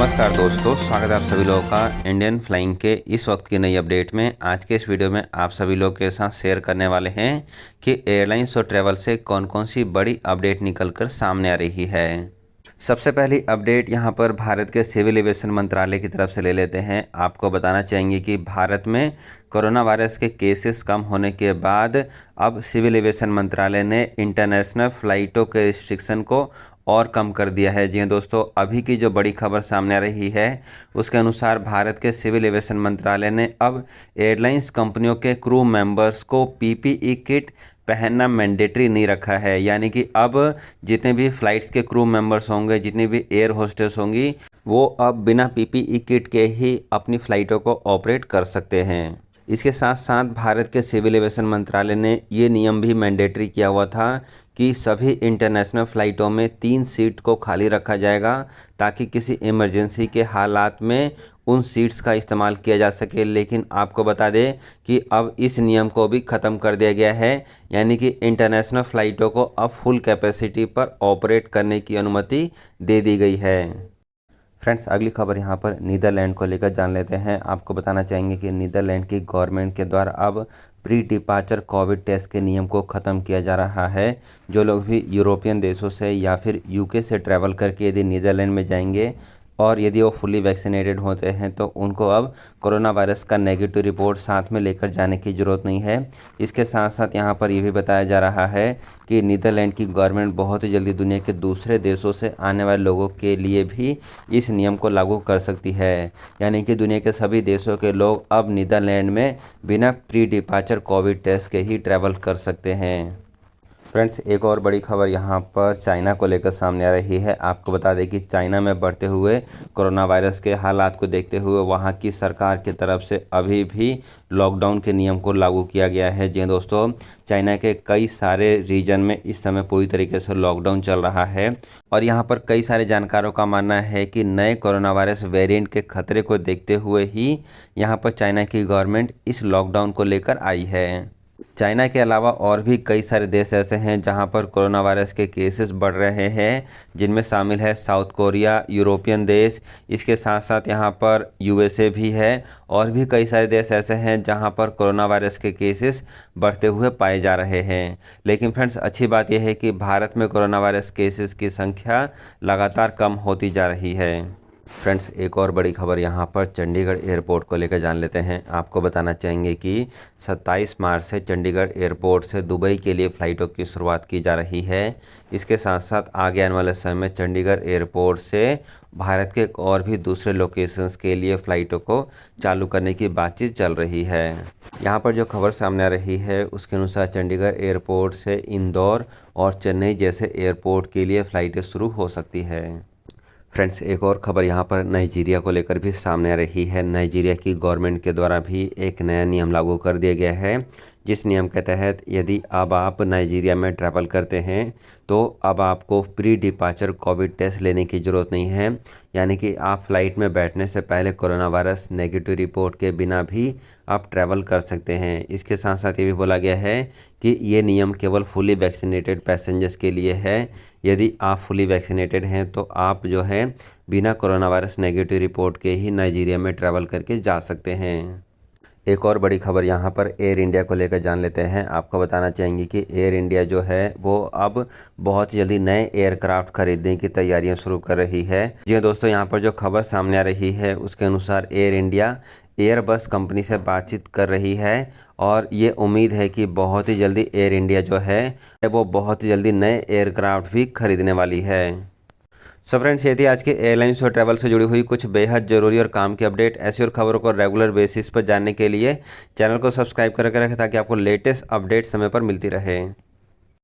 नमस्कार दोस्तों, स्वागत है आप सभी लोगों का इंडियन फ्लाइंग के इस वक्त की नई अपडेट में। आज के इस वीडियो में आप सभी लोगों के साथ शेयर करने वाले हैं कि एयरलाइंस और ट्रैवल से कौन कौन सी बड़ी अपडेट निकलकर सामने आ रही है। सबसे पहली अपडेट यहां पर भारत के सिविल एविएशन मंत्रालय की तरफ से ले लेते हैं। आपको बताना चाहेंगे कि भारत में कोरोना वायरस के केसेस कम होने के बाद अब सिविल एविएशन मंत्रालय ने इंटरनेशनल फ़्लाइटों के रिस्ट्रिक्शन को और कम कर दिया है। जी हाँ दोस्तों, अभी की जो बड़ी खबर सामने आ रही है उसके अनुसार भारत के सिविल एविएशन मंत्रालय ने अब एयरलाइंस कंपनियों के क्रू मेंबर्स को पीपीई किट पहनना मैंडेटरी नहीं रखा है। यानी कि अब जितने भी फ्लाइट्स के क्रू मेंबर्स होंगे, जितनी भी एयर होस्टेस होंगी, वो अब बिना पीपीई किट के ही अपनी फ़्लाइटों को ऑपरेट कर सकते हैं। इसके साथ साथ भारत के सिविल एविएशन मंत्रालय ने ये नियम भी मैंडेटरी किया हुआ था कि सभी इंटरनेशनल फ़्लाइटों में 3 सीट को खाली रखा जाएगा ताकि किसी इमरजेंसी के हालात में उन सीट्स का इस्तेमाल किया जा सके। लेकिन आपको बता दें कि अब इस नियम को भी ख़त्म कर दिया गया है। यानी कि इंटरनेशनल फ़्लाइटों को अब फुल कैपेसिटी पर ऑपरेट करने की अनुमति दे दी गई है। फ्रेंड्स, अगली खबर यहाँ पर नीदरलैंड को लेकर जान लेते हैं। आपको बताना चाहेंगे कि नीदरलैंड की गवर्नमेंट के द्वारा अब प्री डिपार्चर कोविड टेस्ट के नियम को ख़त्म किया जा रहा है। जो लोग भी यूरोपियन देशों से या फिर यूके से ट्रैवल करके यदि नीदरलैंड में जाएंगे और यदि वो फुली वैक्सीनेटेड होते हैं तो उनको अब कोरोना वायरस का नेगेटिव रिपोर्ट साथ में लेकर जाने की ज़रूरत नहीं है। इसके साथ साथ यहाँ पर यह भी बताया जा रहा है कि नीदरलैंड की गवर्नमेंट बहुत ही जल्दी दुनिया के दूसरे देशों से आने वाले लोगों के लिए भी इस नियम को लागू कर सकती है। यानी कि दुनिया के सभी देशों के लोग अब नीदरलैंड में बिना प्री डिपार्चर कोविड टेस्ट के ही ट्रैवल कर सकते हैं। फ्रेंड्स, एक और बड़ी खबर यहाँ पर चाइना को लेकर सामने आ रही है। आपको बता दें कि चाइना में बढ़ते हुए कोरोना वायरस के हालात को देखते हुए वहाँ की सरकार की तरफ से अभी भी लॉकडाउन के नियम को लागू किया गया है। जी दोस्तों, चाइना के कई सारे रीजन में इस समय पूरी तरीके से लॉकडाउन चल रहा है और यहाँ पर कई सारे जानकारों का मानना है कि नए कोरोना वायरस वेरिएंट के खतरे को देखते हुए ही यहाँ पर चाइना की गवर्नमेंट इस लॉकडाउन को लेकर आई है। चाइना के अलावा और भी कई सारे देश ऐसे हैं जहां पर कोरोना वायरस के केसेस बढ़ रहे हैं, जिनमें शामिल है साउथ कोरिया, यूरोपियन देश, इसके साथ साथ यहां पर यूएसए भी है और भी कई सारे देश ऐसे हैं जहां पर कोरोना वायरस के केसेस बढ़ते हुए पाए जा रहे हैं। लेकिन फ्रेंड्स, अच्छी बात यह है कि भारत में कोरोना वायरस केसेस की संख्या लगातार कम होती जा रही है। फ्रेंड्स, एक और बड़ी खबर यहाँ पर चंडीगढ़ एयरपोर्ट को लेकर जान लेते हैं। आपको बताना चाहेंगे कि 27 मार्च से चंडीगढ़ एयरपोर्ट से दुबई के लिए फ़्लाइटों की शुरुआत की जा रही है। इसके साथ साथ आगे आने वाले समय में चंडीगढ़ एयरपोर्ट से भारत के और भी दूसरे लोकेशंस के लिए फ़्लाइटों को चालू करने की बातचीत चल रही है। यहाँ पर जो खबर सामने आ रही है उसके अनुसार चंडीगढ़ एयरपोर्ट से इंदौर और चेन्नई जैसे एयरपोर्ट के लिए फ़्लाइटें शुरू हो सकती है। फ्रेंड्स, एक और खबर यहाँ पर नाइजीरिया को लेकर भी सामने आ रही है। नाइजीरिया की गवर्नमेंट के द्वारा भी एक नया नियम लागू कर दिया गया है, जिस नियम के तहत यदि अब आप नाइजीरिया में ट्रैवल करते हैं तो अब आपको प्री डिपार्चर कोविड टेस्ट लेने की ज़रूरत नहीं है। यानी कि आप फ्लाइट में बैठने से पहले कोरोना वायरस नेगेटिव रिपोर्ट के बिना भी आप ट्रैवल कर सकते हैं। इसके साथ साथ ये भी बोला गया है कि ये नियम केवल फुली वैक्सीनेटेड पैसेंजर्स के लिए है। यदि आप फुली वैक्सीनेटेड हैं तो आप जो है बिना कोरोना वायरस नेगेटिव रिपोर्ट के ही नाइजीरिया में ट्रैवल करके जा सकते हैं। एक और बड़ी खबर यहाँ पर एयर इंडिया को लेकर जान लेते हैं। आपको बताना चाहेंगे कि एयर इंडिया जो है वो अब बहुत जल्दी नए एयरक्राफ्ट खरीदने की तैयारियां शुरू कर रही है। जी हाँ दोस्तों, यहाँ पर जो खबर सामने आ रही है उसके अनुसार एयर इंडिया एयरबस कंपनी से बातचीत कर रही है और ये उम्मीद है कि बहुत ही जल्दी एयर इंडिया जो है वो बहुत ही जल्दी नए एयरक्राफ्ट भी खरीदने वाली है। सो फ्रेंड्स, ये थी आज के एयरलाइंस और ट्रैवल से जुड़ी हुई कुछ बेहद ज़रूरी और काम की अपडेट। ऐसी और खबरों को रेगुलर बेसिस पर जानने के लिए चैनल को सब्सक्राइब करके रखें ताकि आपको लेटेस्ट अपडेट समय पर मिलती रहे।